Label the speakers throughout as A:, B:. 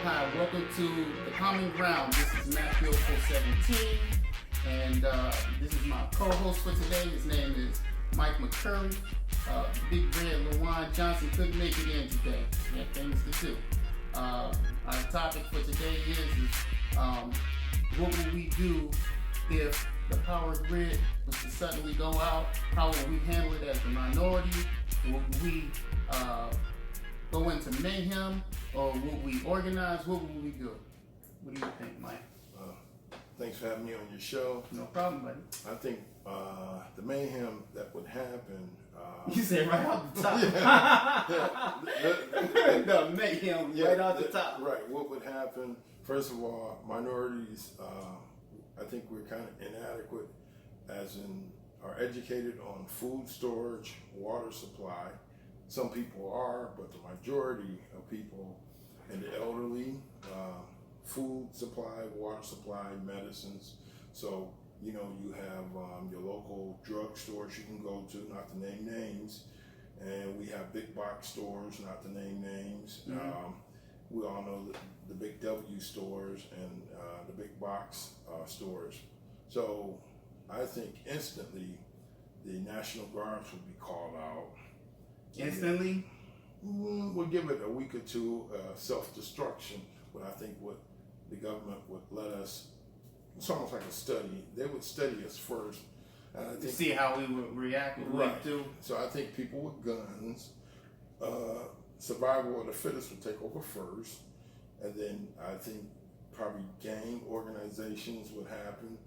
A: Hi, welcome to The Common Ground. This is Matthew 417, and this is my co-host for today. His name is Mike McCurry. Big Red LaJuan Johnson couldn't make it in today. He had things to do. Our topic for today is what would we do if the power grid was to suddenly go out? How would we handle it as a minority? Would we go into mayhem, or would we organize? What would we do? What do you think, Mike?
B: Thanks for having me on your show.
A: No problem, buddy.
B: I think the mayhem that would happen.
A: You said right off the top. The mayhem right off the top.
B: Right. What would happen? First of all, minorities. I think we're kind of inadequate, as in are educated on food storage, water supply. Some people are, but the majority of people and the elderly, food supply, water supply, medicines. So, you have your local drug stores you can go to, not to name names. And we have big box stores, not to name names.
A: Mm-hmm.
B: We all know the big W stores and the big box stores. So I think instantly the National Guards would be called out.
A: Instantly?
B: We'll give it a week or two self-destruction, but I think what the government would let us, it's almost like a study. They would study us first. And I think,
A: see how we would react.
B: Right. So I think people with guns, survival of the fittest would take over first. And then I think probably gang organizations would happen.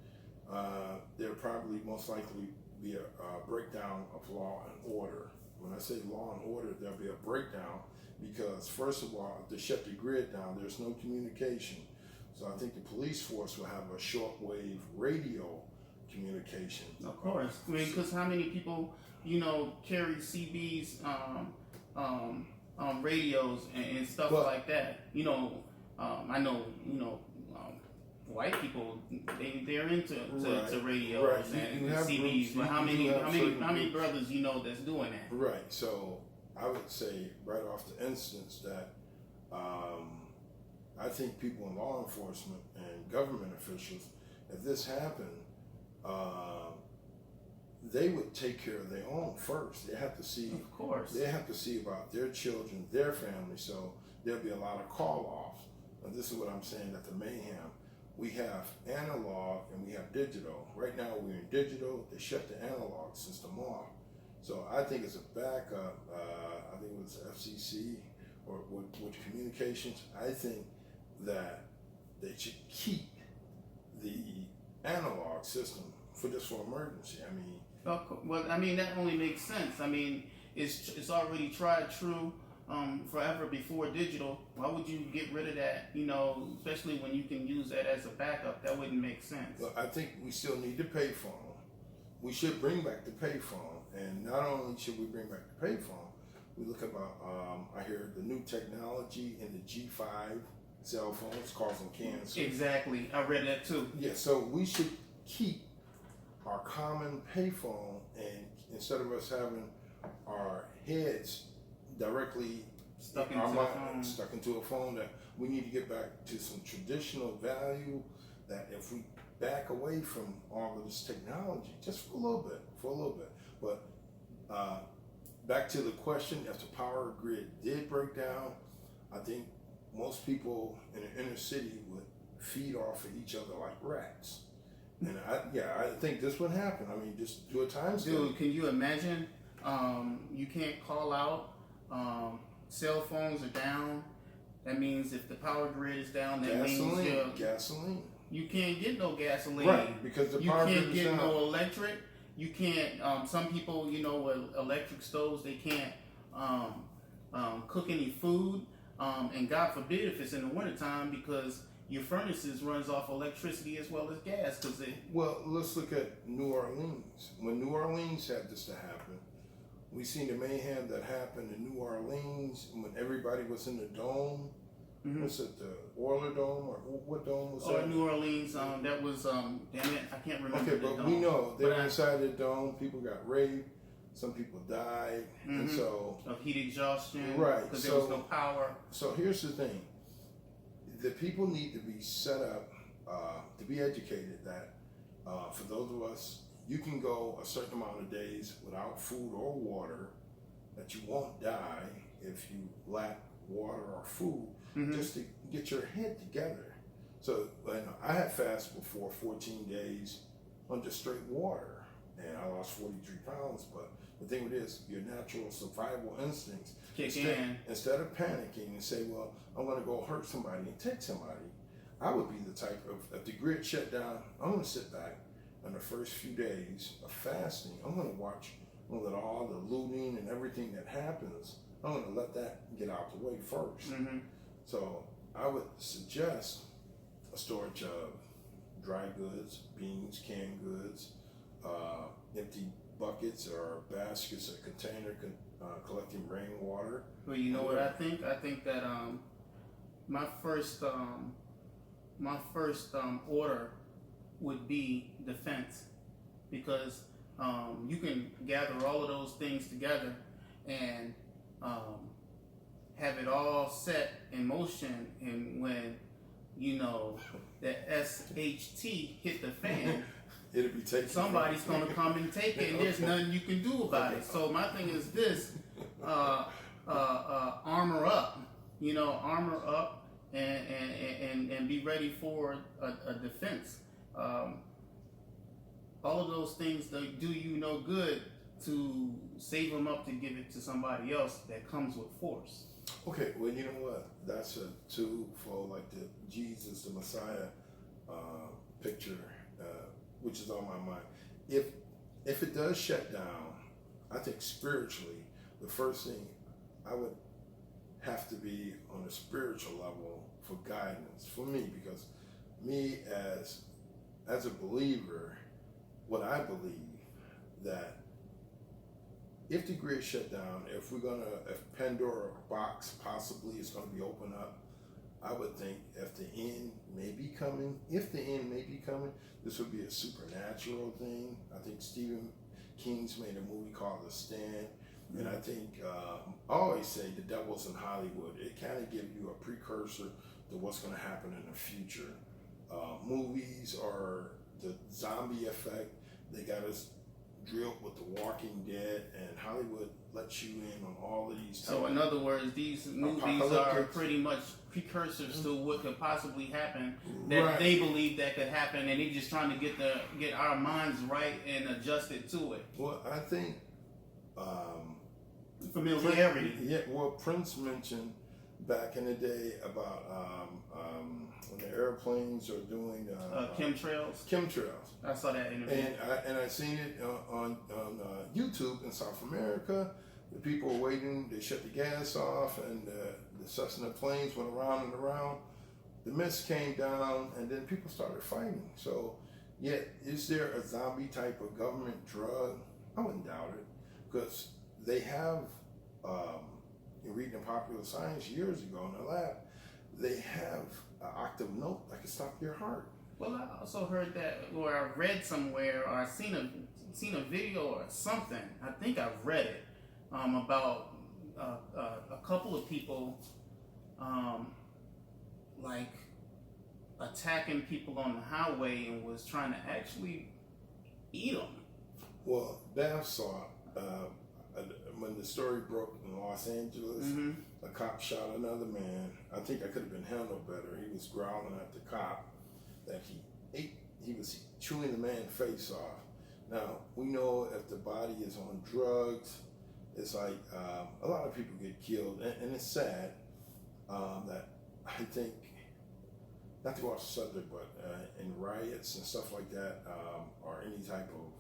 B: There'll probably most likely be a breakdown of law and order. When I say law and order, there'll be a breakdown because, first of all, if they shut the grid down, there's no communication. So I think the police force will have a shortwave radio communication.
A: Of course. I mean, because how many people, carry CBs, radios and stuff like that? I know, white people, they're into to radios and CBs, but how many brothers that's doing that?
B: Right. So I would say right off the instance that I think people in law enforcement and government officials, if this happened, they would take care of their own first. They have to see.
A: Of course.
B: They have to see about their children, their family. So there'll be a lot of call-offs. And this is what I'm saying at the mayhem. We have analog and we have digital. Right now we're in digital. They shut the analog system off. So I think it's a backup. I think it was FCC or with communications. I think that they should keep the analog system for emergency.
A: That only makes sense. It's already tried true. Forever before digital. Why would you get rid of that? Especially when you can use that as a backup. That wouldn't make sense.
B: Well, I think we still need the payphone. We should bring back the payphone, and not only should we bring back the payphone, we look about. I hear the new technology in the G5 cell phones causing cancer.
A: Exactly, I read that too.
B: Yeah, so we should keep our common payphone, and instead of us having our heads directly
A: stuck into
B: a phone, that we need to get back to some traditional value, that if we back away from all of this technology just for a little bit. But back to the question, if the power grid did break down, I think most people in the inner city would feed off of each other like rats. And I think this would happen. Just do a time study.
A: Dude, can you imagine? You can't call out. Cell phones are down. That means if the power grid is down, that means
B: gasoline.
A: You can't get no gasoline.
B: Right, because the power grid is down. You can't get no
A: electric. You can't. Some people, with electric stoves, they can't cook any food. And God forbid if it's in the wintertime, because your furnaces runs off electricity as well as gas.
B: Well, let's look at New Orleans. When New Orleans had this to happen, we seen the mayhem that happened in New Orleans when everybody was in the dome. Mm-hmm. What's it, the Oiler Dome, or what dome was that?
A: New Orleans. That was damn it, I can't remember.
B: Okay, but we know they were inside the dome. People got raped. Some people died, and so
A: of heat exhaustion.
B: Right,
A: because there was no power.
B: So here's the thing: the people need to be set up to be educated that for those of us, you can go a certain amount of days without food or water, that you won't die if you lack water or food, just to get your head together. So I had fasted before 14 days on just straight water, and I lost 43 pounds. But the thing with this, your natural survival instincts instead of panicking and say, well, I'm going to go hurt somebody and take somebody, I would be the type of, if the grid shut down, I'm going to sit back on the first few days of fasting. I'm going to watch, I'm going to let all the looting and everything that happens, I'm going to let that get out the way first. So I would suggest a storage of dry goods, beans, canned goods, empty buckets or baskets or container collecting rainwater.
A: Well, you know what I think? I think that my first order would be defense, because you can gather all of those things together and have it all set in motion, and when you know the SHT hit the fan,
B: it'll be taken.
A: Somebody's gonna come and take it, and there's nothing you can do about it. So my thing is this: armor up, armor up, and be ready for a defense. All of those things that do you no good to save them up to give it to somebody else that comes with force.
B: Okay, well, you know what? That's a twofold, like the Jesus, the Messiah picture, which is on my mind. If it does shut down, I think spiritually, the first thing I would have to be on a spiritual level for guidance for me, because me as a believer, what I believe that if the grid shut down, if Pandora box possibly is going to be opened up, I would think if the end may be coming, this would be a supernatural thing. I think Stephen King's made a movie called The Stand, and I think I always say the devil's in Hollywood. It kind of gives you a precursor to what's going to happen in the future. Movies are the zombie effect. They got us drilled with The Walking Dead, and Hollywood lets you in on all of these.
A: So in other words, these movies are pretty much precursors to what could possibly happen that they believe that could happen, and they're just trying to get our minds right and adjusted to it.
B: Well, I think
A: familiarity.
B: Prince mentioned back in the day about when the airplanes are doing
A: chemtrails. I saw that interview,
B: and I seen it on YouTube in South America. The people were waiting. They shut the gas off, and the Cessna planes went around and around. The mist came down, and then people started fighting. So, is there a zombie type of government drug? I wouldn't doubt it, because they have. Reading in Popular Science years ago in the lab, they have an active note that can stop your heart.
A: Well, I also heard that, or I read somewhere, or I seen a video or something. I think I read it about a couple of people like attacking people on the highway and was trying to actually eat them.
B: Well, Bath saw when the story broke in Los Angeles, a cop shot another man. I think I could have been handled better. He was growling at the cop that he was chewing the man's face off. Now, we know if the body is on drugs, it's like a lot of people get killed, and it's sad that I think, not to go off the subject, but in riots and stuff like that, or any type of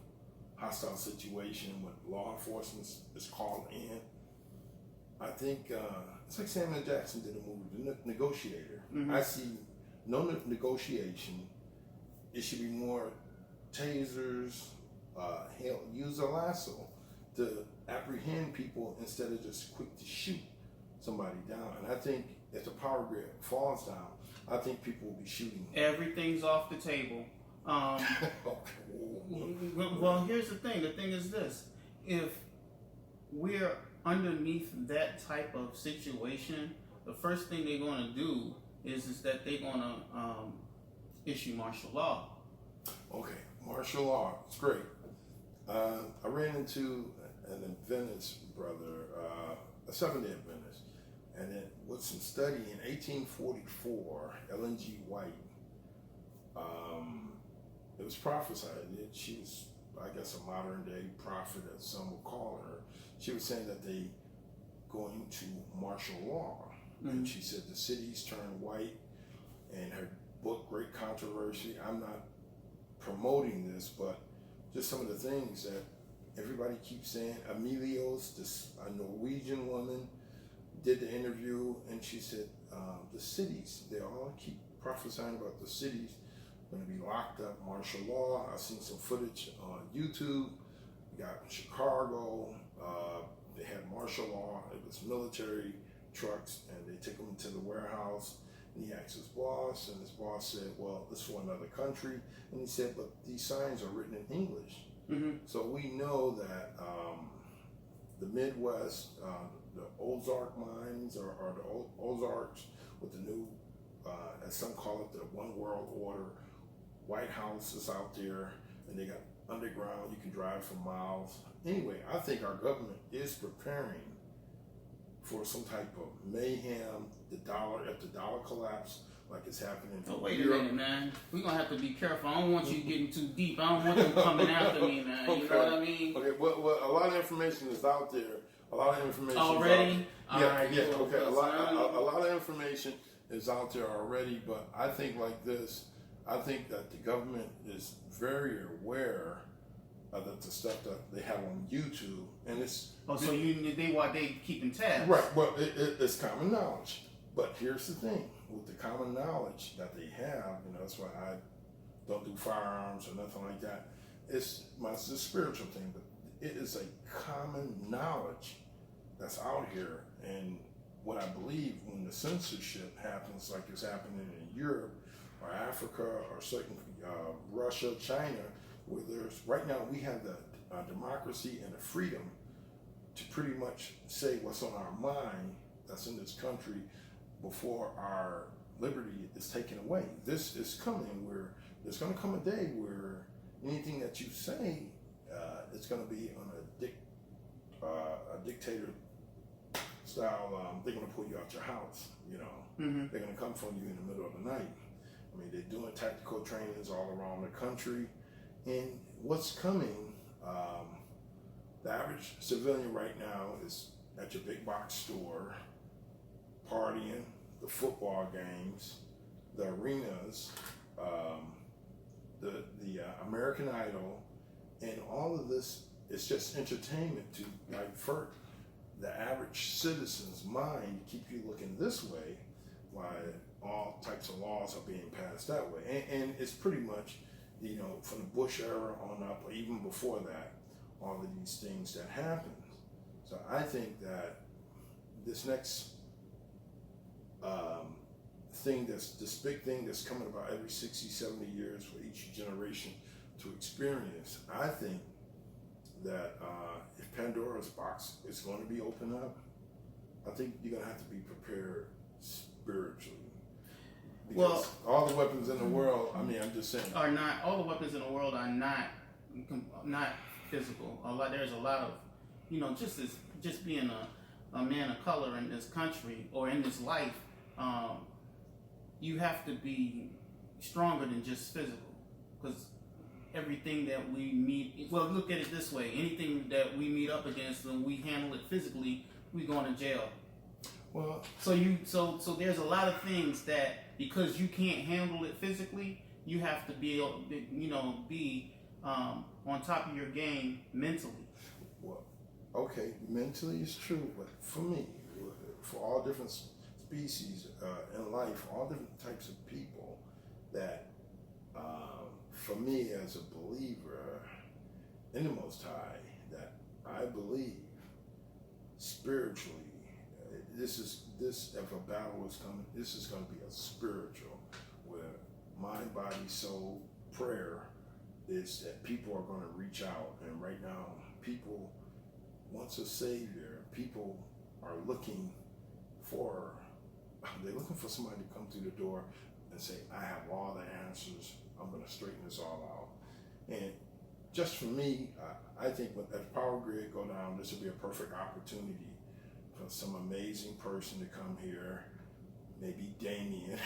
B: hostile situation when law enforcement is called in, I think it's like Samuel Jackson did a movie, The Negotiator. I see no negotiation. It should be more tasers, use a lasso to apprehend people instead of just quick to shoot somebody down. And I think if the power grid falls down, I think people will be shooting.
A: Everything's off the table. Well, here's the thing. The thing is this: if we're underneath that type of situation, the first thing they're going to do is that they're gonna issue martial law.
B: Okay, martial law, it's great. I ran into an Adventist brother, a Seventh-day Adventist, and it was some study in 1844. Ellen G. White. It was prophesied. She was, I guess, a modern day prophet, as some would call her. She was saying that they going to martial law, and she said the cities turn white. And her book, Great Controversy. I'm not promoting this, but just some of the things that everybody keeps saying. Emilios, a Norwegian woman, did the interview, and she said the cities, they all keep prophesying about the cities going to be locked up, martial law. I've seen some footage on YouTube. We got Chicago, they had martial law. It was military trucks, and they take them into the warehouse. And he asked his boss, and his boss said, well, this is for another country. And he said, but these signs are written in English. So we know that the Midwest, the Ozark mines, or the Ozarks with the new, as some call it, the One World Order, White House is out there, and they got underground, you can drive for miles. Anyway, I think our government is preparing for some type of mayhem, if the dollar collapse, like it's happening.
A: Oh, wait a minute, man. We're going to have to be careful. I don't want you getting too deep. I don't want them coming after me, man. You know what I mean?
B: Okay, well, a lot of information is out there. A lot of information
A: already?
B: Yeah, okay. A lot of information is out there already, but I think like this, I think that the government is very aware of the stuff that they have on YouTube, and it's...
A: Oh, so they keeping tabs?
B: Right, well, it's common knowledge. But here's the thing, with the common knowledge that they have, that's why I don't do firearms or nothing like that. It's a spiritual thing, but it is a common knowledge that's out here. And what I believe, when the censorship happens, like it's happening in Europe or Africa or certain Russia, China, where right now we have the democracy and the freedom to pretty much say what's on our mind that's in this country before our liberty is taken away. This is coming, where there's going to come a day where anything that you say, it's going to be on a dictator style. They're going to pull you out your house. They're going to come for you in the middle of the night. I mean, they're doing tactical trainings all around the country, and what's coming. The average civilian right now is at your big box store, partying, the football games, the arenas, the American Idol, and all of this is just entertainment to divert the average citizen's mind to keep you looking this way, while all types of laws are being passed that way. And it's pretty much, from the Bush era on up, or even before that, all of these things that happened. So I think that this next this big thing that's coming about every 60, 70 years for each generation to experience, I think that if Pandora's box is going to be opened up, I think you're going to have to be prepared spiritually. Because all the weapons in the world, I'm just saying,
A: all the weapons in the world are not physical. There's a lot of, just being a man of color in this country or in this life, you have to be stronger than just physical. Because everything that we meet, look at it this way: anything that we meet up against and we handle it physically, we going to jail.
B: Well,
A: so there's a lot of things that, because you can't handle it physically, you have to be on top of your game mentally.
B: Well, okay, mentally is true, but for me, for all different species in life, all different types of people, that for me as a believer in the Most High, that I believe spiritually, if a battle is coming, this is going to be a spiritual, where mind, body, soul, prayer is that people are going to reach out. And right now, people wants a savior. People are looking for they're looking for somebody to come through the door and say, I have all the answers. I'm going to straighten this all out. And just for me, I think as power grid go down, this would be a perfect opportunity for some amazing person to come here. Maybe Damien.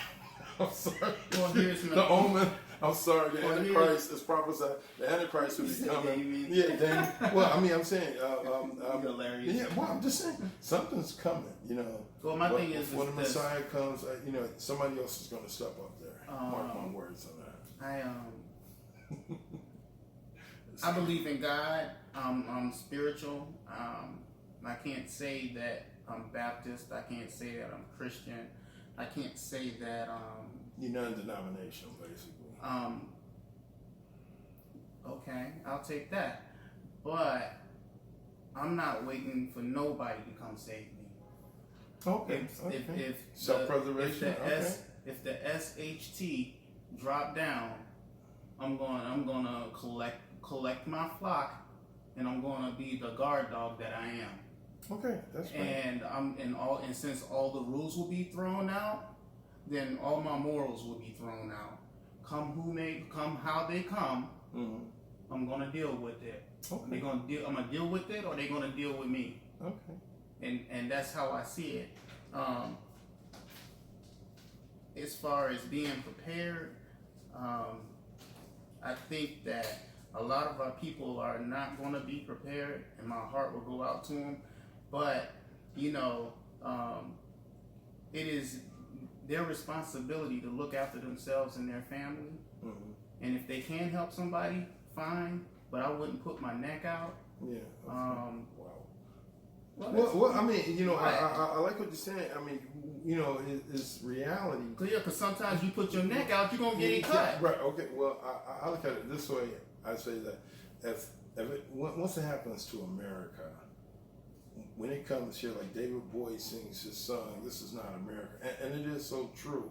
B: I'm sorry.
A: Well, here's
B: the Omen. I'm sorry. The Antichrist is prophesied. The Antichrist will be coming.
A: Damien.
B: Yeah, Damien. Well, I mean, I'm saying.
A: Hilarious.
B: Yeah, well, I'm just saying something's coming. You know.
A: Well, my thing is
B: when the
A: this.
B: Messiah comes, you know, somebody else is going to step up there. Mark my words on that.
A: I believe in God. I'm spiritual. I can't say that I'm Baptist. I can't say that I'm Christian. I can't say that
B: you're non-denominational, basically.
A: Okay, I'll take that. But I'm not waiting for nobody to come save me.
B: Okay.
A: If
B: Self-preservation.
A: If the SHT drop down, I'm gonna collect my flock, and I'm gonna be the guard dog that I am.
B: Okay, that's right.
A: And since all the rules will be thrown out, then all my morals will be thrown out. Come how they come, I'm gonna deal with it.
B: Okay.
A: I'm gonna deal with it, or they're gonna deal with me.
B: Okay.
A: And that's how I see it. As far as being prepared, I think that a lot of our people are not going to be prepared, and my heart will go out to them. But, you know, it is their responsibility to look after themselves and their family. And if they can help somebody, fine. But I wouldn't put my neck out.
B: Yeah. Okay.
A: Wow.
B: Well, I mean, you know, I like what you're saying. I mean, you know, it's reality.
A: Yeah, because sometimes you put your neck out, you're going to get it cut.
B: Right, okay. Well, I look at it this way. I say that once it happens to America, when it comes here, like David Bowie sings his song, "This is not America," and it is so true.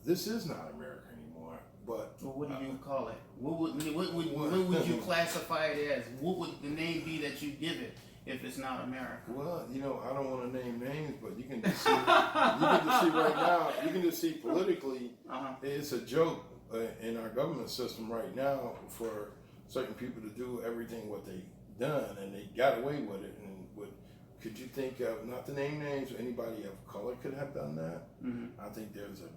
B: This is not America anymore. But
A: well, what do you call it? What would you classify it as? What would the name be that you give it if it's not America?
B: Well, you know, I don't want to name names, but you can just see. Right now. You can just see politically, it's a joke in our government system right now for certain people to do everything what they done, and they got away with it. And could you think of, not to name names, anybody of color could have done that? I think there's a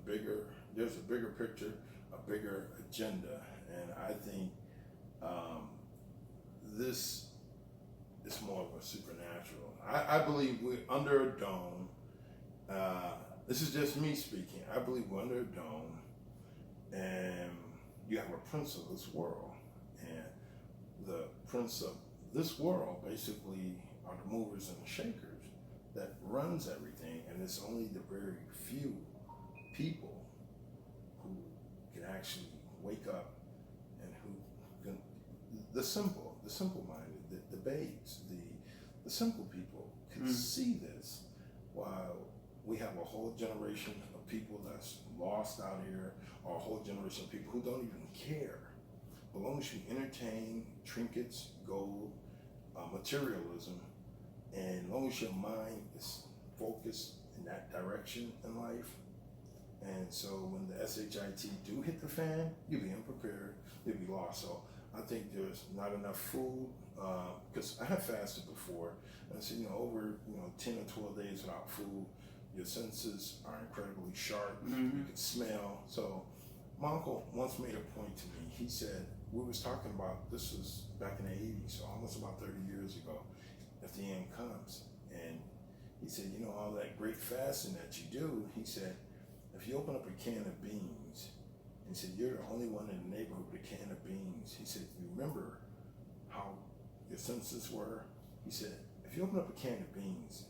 B: bigger picture, a bigger agenda, and I think this is more of a supernatural. I believe we're under a dome. This is just me speaking. I believe we're under a dome, and you have a prince of this world, and the prince of this world basically are the movers and the shakers that runs everything, and it's only the very few people who can actually wake up and who can, the simple minded, the babes, the simple people can see this, while we have a whole generation of people that's lost out here, or a whole generation of people who don't even care. As long as you entertain trinkets, gold, materialism, and as long as your mind is focused in that direction in life, and so when the SHIT do hit the fan, you'll be unprepared, you'll be lost. So I think there's not enough food, because I have fasted before, and so, over 10 or 12 days without food, your senses are incredibly sharp, you can smell. So my uncle once made a point to me. He said, we was talking about, this was back in the 80s, so almost about 30 years ago, if the end comes. And he said, all that great fasting that you do, he said, if you open up a can of beans, he said, you're the only one in the neighborhood with a can of beans. He said, you remember how your senses were? He said, if you open up a can of beans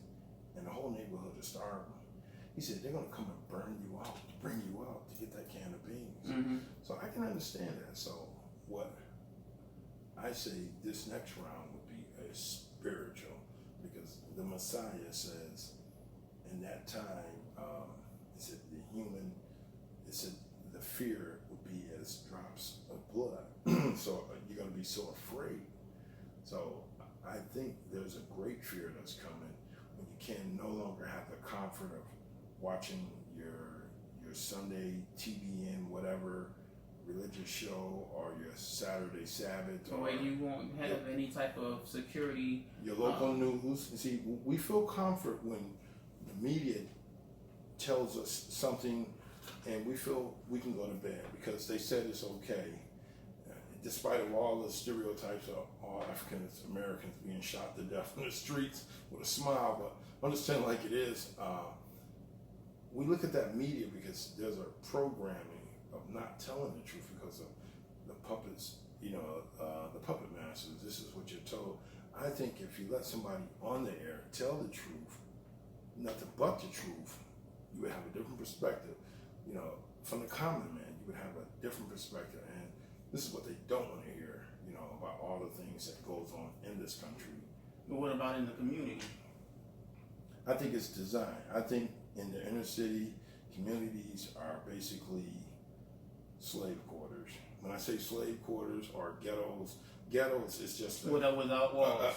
B: and the whole neighborhood is starving, he said, they're going to come and burn you out, to bring you out to get that can of beans. So I can understand that. So what I say, this next round would be a spiritual, because the Messiah says in that time, he said it said the fear would be as drops of blood. So you're going to be so afraid. So I think there's a great fear that's coming when you can no longer have the comfort of watching your Sunday TBN whatever religious show or your Saturday Sabbath,
A: or you won't have any type of security.
B: Your local news. You see, we feel comfort when the media tells us something, and we feel we can go to bed because they said it's okay, despite of all the stereotypes of all African Americans being shot to death in the streets with a smile. But understand, like it is, we look at that media because there's a programming of not telling the truth because of the puppets, the puppet masters. This is what you're told. I think if you let somebody on the air tell the truth, nothing but the truth, you would have a different perspective. From the common man, you would have a different perspective. And this is what they don't want to hear, about all the things that goes on in this country.
A: But what about in the community?
B: I think it's designed. I think in the inner city, communities are basically slave quarters. When I say slave quarters or ghettos is just
A: without walls.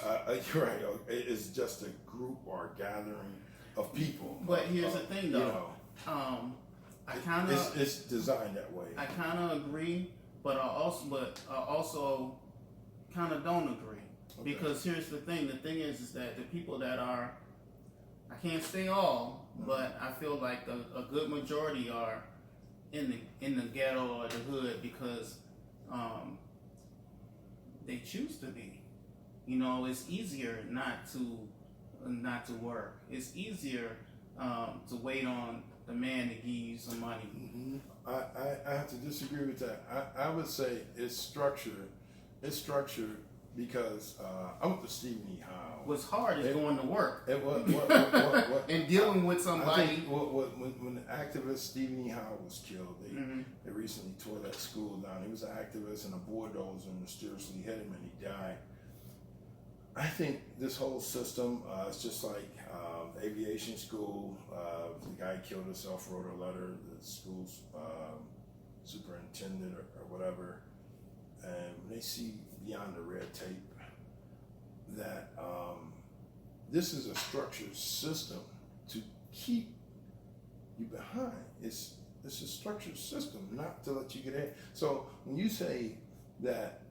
B: You're right. It's just a group or gathering of people.
A: But here's the thing, though.
B: It's designed that way.
A: I kind of agree, but I also kind of don't agree. Okay. Because here's the thing. The thing is that the people that are, I can't say all, but I feel like a good majority are in the ghetto or the hood because they choose to be. It's easier not to work. It's easier to wait on the man to give you some money.
B: Mm-hmm. I have to disagree with that. I would say it's structured. It's structured because I went to Stephen E. Howe.
A: What's hard is going to work.
B: What,
A: and dealing with somebody.
B: I think when the activist Stephen E. Howe was killed, they recently tore that school down. He was an activist, and a bulldozer mysteriously hit him, and he died. I think this whole system, it's just like the aviation school. The guy killed himself, wrote a letter, the school's superintendent or whatever, and they see beyond the red tape that this is a structured system to keep you behind. It's a structured system, not to let you get ahead. So when you say that,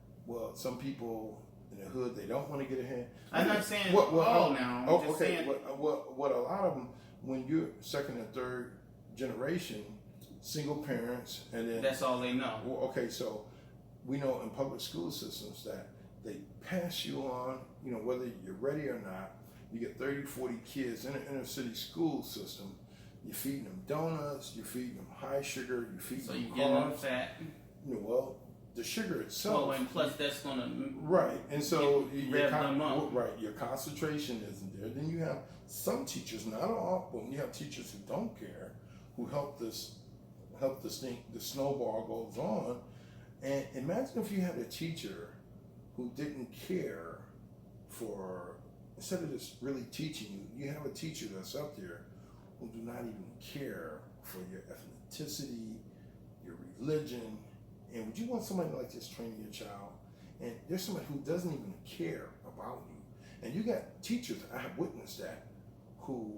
B: some people in the hood, they don't want to get ahead.
A: I'm not saying now. I'm just saying.
B: What a lot of them, when you're second and third generation, single parents, and then
A: that's all they know.
B: Okay, so we know in public school systems that they pass you on, whether you're ready or not. You get 30, 40 kids in an inner city school system. You're feeding them donuts, you're feeding them high sugar, you're feeding them
A: carbs. So you get them fat.
B: The sugar itself.
A: Well, and plus that's gonna
B: right, and so
A: your
B: concentration isn't there. Then you have some teachers, not all, but you have teachers who don't care, who help this thing, the snowball goes on. And imagine if you had a teacher who didn't care for, instead of just really teaching you, you have a teacher that's up there who do not even care for your ethnicity, your religion. And would you want somebody like this training your child? And there's somebody who doesn't even care about you. And you got teachers, I have witnessed that, who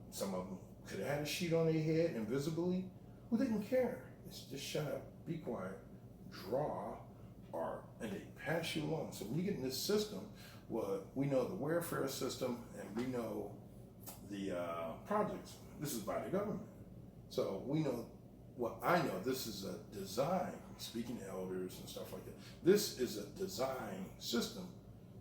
B: some of them could have had a sheet on their head invisibly, who didn't care. It's just shut up, be quiet, draw, and they pass you along. So when you get in this system, we know the welfare system and we know the projects. This is by the government. So we know, I know this is a design, speaking to elders and stuff like that, this is a design system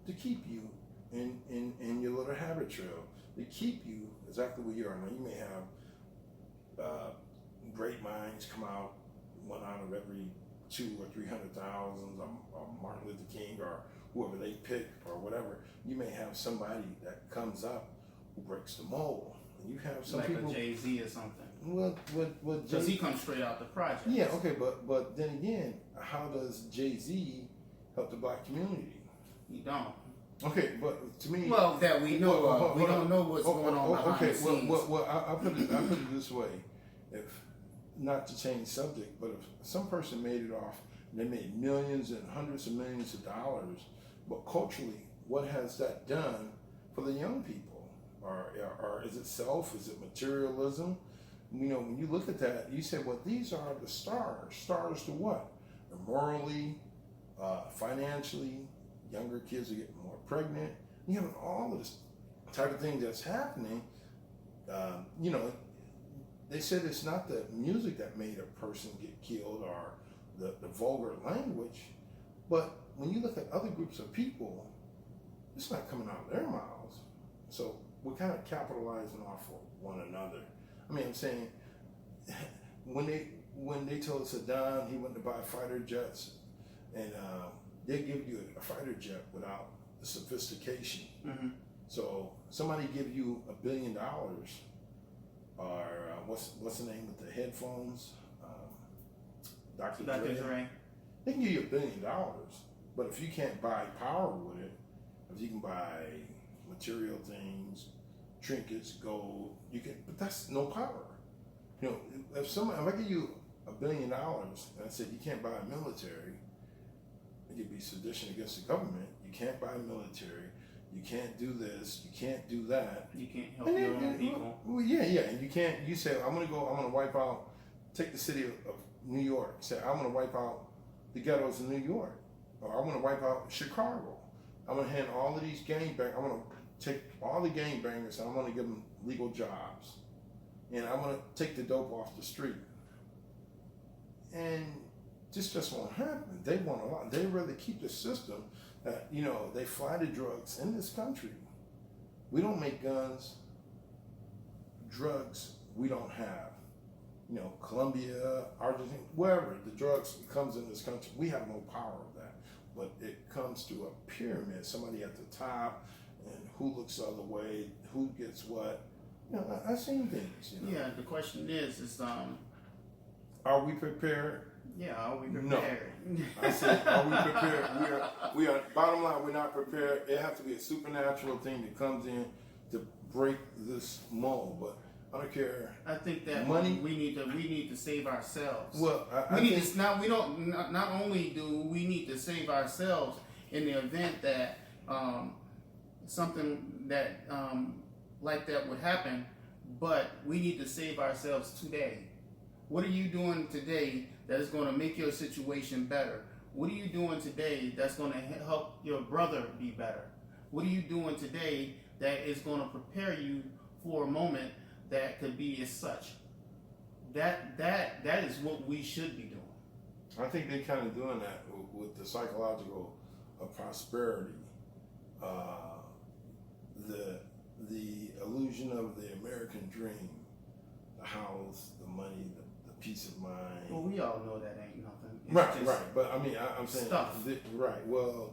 B: to keep you in your little habit trail, to keep you exactly where you are. Now you may have great minds come out, one out of every 200,000 or 300,000, or Martin Luther King or whoever they pick or whatever. You may have somebody that comes up who breaks the mold. And you have some
A: like
B: people,
A: a Jay-Z or something.
B: What
A: Because he comes straight out the project.
B: Yeah, okay, but then again, how does Jay-Z help the black community?
A: He don't.
B: Okay, but to me,
A: well, that we know of. We don't know what's going on behind the scenes.
B: I'll put it this way: if not to change subject, but if some person made it off, they made millions and hundreds of millions of dollars, but culturally, what has that done for the young people? or is it self? Is it materialism? You know, when you look at that, you say, well, these are the stars. Stars to what? Morally, financially, younger kids are getting more pregnant. You have all of this type of thing that's happening. You know, they said it's not the music that made a person get killed or the vulgar language, but when you look at other groups of people, it's not coming out of their mouths. So we're kind of capitalizing off of one another. I mean, I'm saying when they told Saddam he went to buy fighter jets, and they give you a fighter jet without the sophistication.
A: Mm-hmm.
B: So somebody give you $1 billion, or what's the name with the headphones? Dr. Dre. They can give you $1 billion, but if you can't buy power with it, if you can buy material things, trinkets, gold, you can, but that's no power. You know, if I give you $1 billion and I said you can't buy a military, it could be sedition against the government. You can't buy a military. You can't do this. You can't do that.
A: You can't help your own people.
B: Well, yeah, and you can't. You say I'm gonna wipe out. Take the city of New York. Say I'm gonna wipe out the ghettos in New York, or I'm gonna wipe out Chicago. I'm gonna hand all of these gangbangers. I'm gonna take all the gangbangers and I'm gonna give them legal jobs, and I'm gonna take the dope off the street. And this just won't happen. They want a lot. They rather keep the system that, you know, they fly the drugs in this country. We don't make guns, drugs we don't have. You know, Colombia, Argentina, wherever the drugs comes in this country, we have no power of that. But it comes through a pyramid, somebody at the top, and who looks the other way, who gets what. You know, I've seen things. You know?
A: Yeah, the question is
B: are we prepared?
A: Yeah, are we prepared?
B: No. I said, are we prepared? We are. Bottom line, we're not prepared. It has to be a supernatural thing that comes in to break this mold. But I don't care.
A: I think that
B: money.
A: We need to save ourselves.
B: Well,
A: not only do we need to save ourselves in the event that something that like that would happen, but we need to save ourselves today. What are you doing today that is going to make your situation better? What are you doing today that's going to help your brother be better? What are you doing today that is going to prepare you for a moment that could be as such? That is what we should be doing.
B: I think they're kind of doing that with the psychological prosperity, the illusion of the American dream, the house, the money, the peace of mind.
A: Well, we all know that ain't nothing. It's
B: right. But I mean, I'm saying
A: stuff.
B: Right. Well,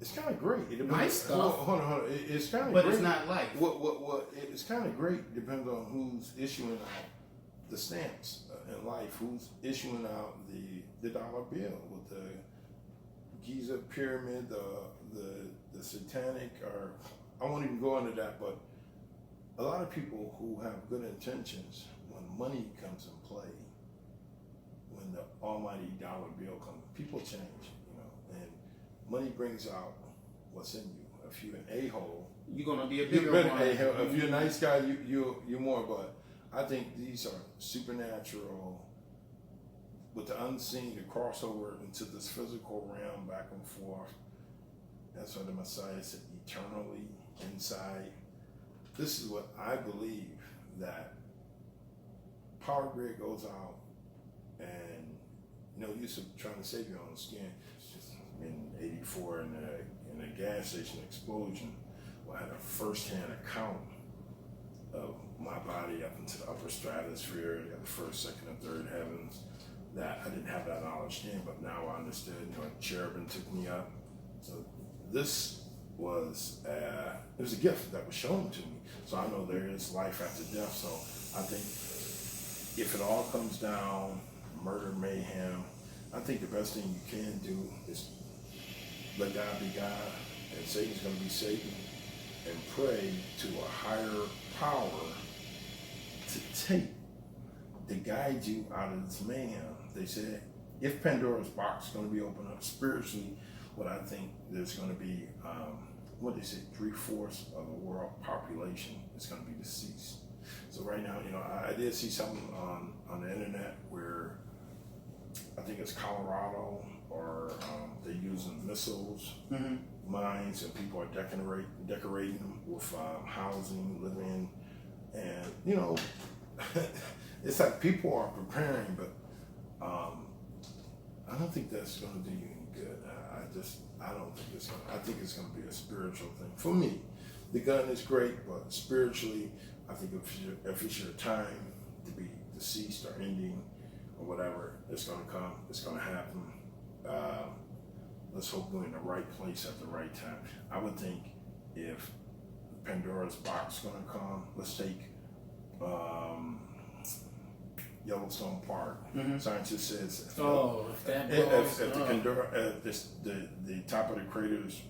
B: it's kind of great. It
A: nice stuff.
B: Hold on. It's kind of
A: great.
B: But
A: it's not life.
B: What? It's kind of great. Depends on who's issuing out the stamps in life. Who's issuing out the dollar bill with the Giza pyramid, the satanic, or I won't even go into that. But a lot of people who have good intentions, when money comes in play, when the almighty dollar bill comes, people change, you know, and money brings out what's in you. If you're an a-hole,
A: you're gonna be a bigger one.
B: If you're a nice guy, you're more. But I think these are supernatural, with the unseen, the crossover into this physical realm, back and forth. That's why the Messiah said, eternally inside. This is what I believe, that power grid goes out, and no use of trying to save your own skin. It's just in '84 in a gas station explosion, I had a first-hand account of my body up into the upper stratosphere, got the first, second, and third heavens. That I didn't have that knowledge then, but now I understood. You know, cherubim took me up. So this was it was a gift that was shown to me. So I know there is life after death. So I think if it all comes down, murder, mayhem, I think the best thing you can do is let God be God, and Satan's going to be Satan, and pray to a higher power to guide you out of this mayhem. They said, if Pandora's box is going to be opened up spiritually, what I think there's going to be what they say, 3/4 of the world population is going to be deceased. So right now, I did see something on the internet where I think it's Colorado, or they're using missiles, mines, and people are decorating them with housing, living, and it's like people are preparing, but I don't think that's going to do you any good. I don't think it's going to. I think it's going to be a spiritual thing for me. The gun is great, but spiritually, I think if it's your time to be deceased or ending or whatever, it's going to come. It's going to happen. Let's hope we're in the right place at the right time. I would think if Pandora's box is going to come, let's take Yellowstone Park. Scientists says if the top of the crater is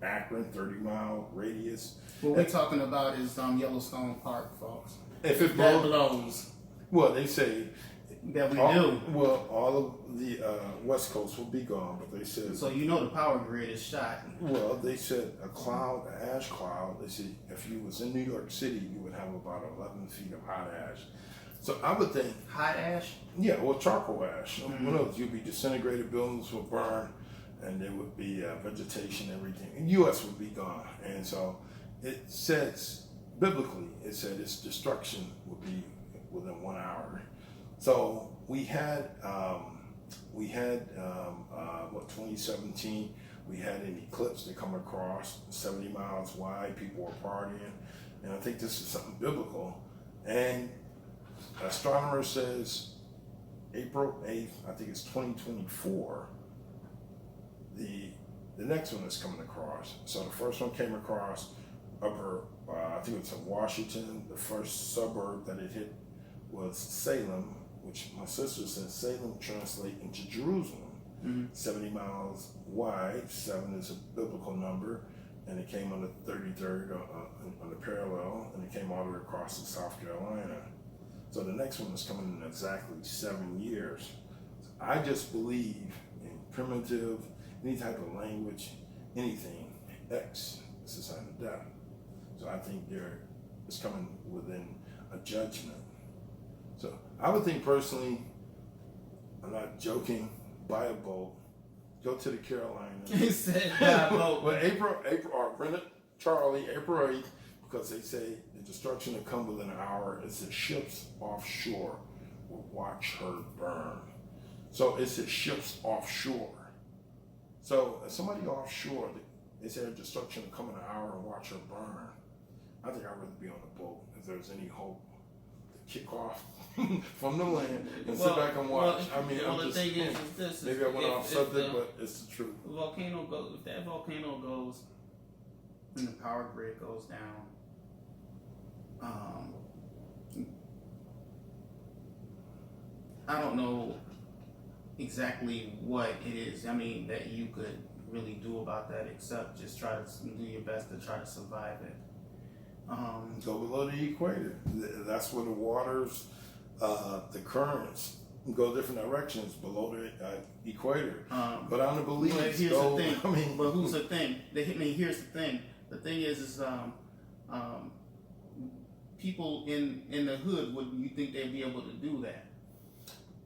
B: Akron, 30-mile radius.
A: What we're talking about is Yellowstone Park, folks.
B: If it
A: blows,
B: well, they say
A: that we do.
B: Well, all of the West Coast will be gone, but they said.
A: So the power grid is shot.
B: Well, they said an ash cloud. They said if you was in New York City, you would have about 11 feet of hot ash. So I would think
A: hot ash.
B: Yeah, well, charcoal ash. What else? You'd be disintegrated, buildings would burn, and there would be vegetation, everything. And U.S. would be gone. And so it says, biblically, it said its destruction would be within 1 hour. So we had 2017, we had an eclipse that come across 70 miles wide. People were partying. And I think this is something biblical. And astronomer says April 8th, I think it's 2024, the next one is coming across. So the first one came across I think it's in Washington. The first suburb that it hit was Salem, which my sister says Salem translate into Jerusalem. 70 miles wide, 7 is a biblical number, and it came on the 33rd on the parallel, and it came all the way across to South Carolina. So the next one is coming in exactly 7 years. I just believe in primitive, any type of language, anything, X is a sign of death. So I think it's coming within a judgment. So I would think personally, I'm not joking, buy a boat, go to the Carolinas.
A: He said buy a boat.
B: Well, April, or rent it, Charlie, April 8th, because they say the destruction will come within an hour. It says ships offshore will watch her burn. So it says ships offshore. So if somebody offshore, they say the destruction will come in an hour and watch her burn. I think I'd rather be on a boat if there's any hope to kick off from the land and sit back and watch.
A: The thing is this:
B: maybe I went off subject, but it's the truth.
A: If that volcano goes, and the power grid goes down, I don't know exactly what it is. That you could really do about that, except just try to do your best to try to survive it.
B: Go below the equator. That's where the waters, the currents go different directions below the equator. But I don't believe.
A: But here's the thing. But who's the thing? Here's the thing. The thing is people in the hood, would you think they'd be able to do that?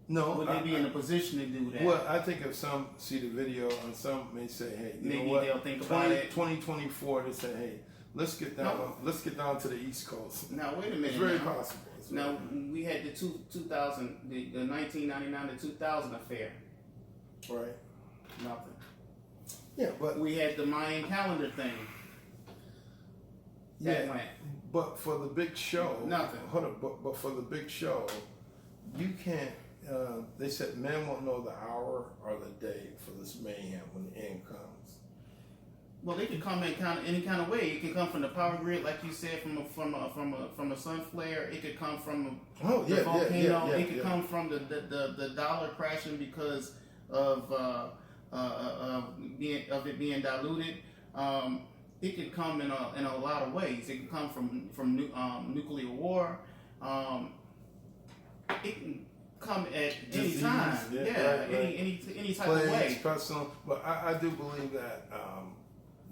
B: No.
A: Would they be in a position to do that?
B: Well, I think if some see the video and some may say, hey,
A: maybe they'll think about it.
B: 2024, they say, hey, let's get down. No. Let's get down to the East Coast.
A: Now wait a minute.
B: It's very possible.
A: Now we had the 2000, the 1999 to 2000 affair.
B: Right.
A: Nothing.
B: Yeah, but
A: we had the Mayan calendar thing. That went.
B: But for the big show,
A: nothing.
B: Hold on. But for the big show, you can't. They said men won't know the hour or the day for this mayhem when the end comes.
A: Well, they could come in any kind of way. It could come from the power grid, like you said, from a sun flare. It could come from the volcano. It could come from the dollar crashing because of it being diluted. It could come in a lot of ways. It could come from nuclear war. It can come at any time. Any type of way.
B: Personal. But I do believe that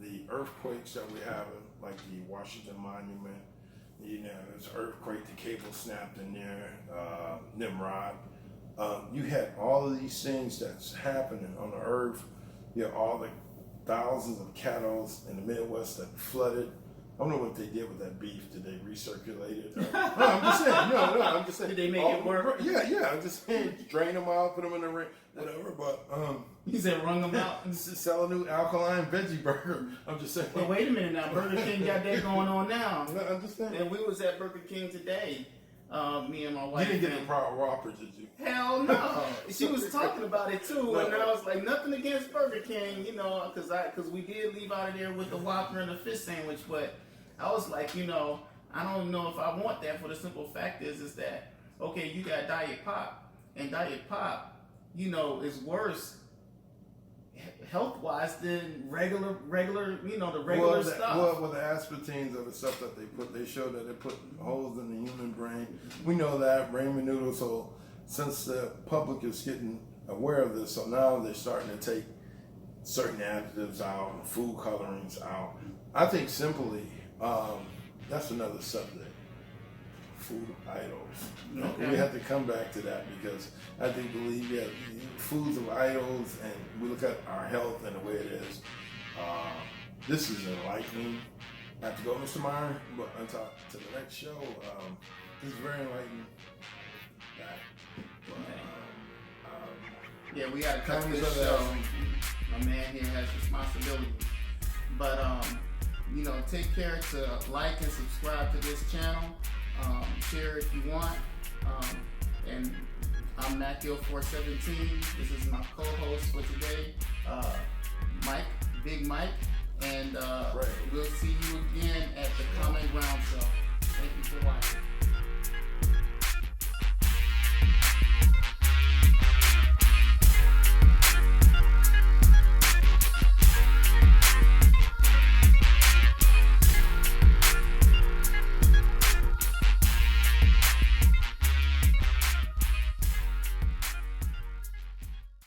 B: the earthquakes that we have, like the Washington Monument, you know, there's an earthquake, the cable snapped in there, Nimrod. You had all of these things that's happening on the earth. You know, all the thousands of cattle in the Midwest that flooded. I don't know what they did with that beef. Did they recirculate it? No, I'm just saying. No, I'm just saying.
C: Did they make it work?
B: Yeah. I'm just saying, drain them out, put them in the ring, whatever. But
C: you said wrung them out.
B: Sell a new alkaline veggie burger. I'm just saying.
C: But wait a minute now, Burger King got that going on now.
B: No, I'm just saying.
C: And we was at Burger King today. Me and my wife.
B: You didn't get the Proud Whopper, did you?
C: Hell no. She was talking about it too, and I was like, nothing against Burger King, you know, because we did leave out of there with the Whopper and the fish sandwich, but I was like, you know, I don't know if I want that, for the simple fact is that, okay, you got Diet Pop, and Diet Pop, you know, is worse health-wise than regular, you know, the regular stuff.
B: Well, the aspartines are the stuff that they show that they put holes in the human brain. We know that, ramen noodles. So since the public is getting aware of this, so now they're starting to take certain additives out and food colorings out. I think simply, that's another subject. Food idols. Okay. We have to come back to that, because I do believe that foods of idols, and we look at our health and the way it is. This is enlightening. I have to go, Mr. Meyer, but until to the next show, this is very enlightening.
A: Yeah, we gotta cut this show. My man here has responsibility. But you know, take care to like and subscribe to this channel. Share if you want. And I'm MacYo417. This is my co-host for today, Mike, Big Mike. And we'll see you again at the Common Ground Show. Thank you for watching.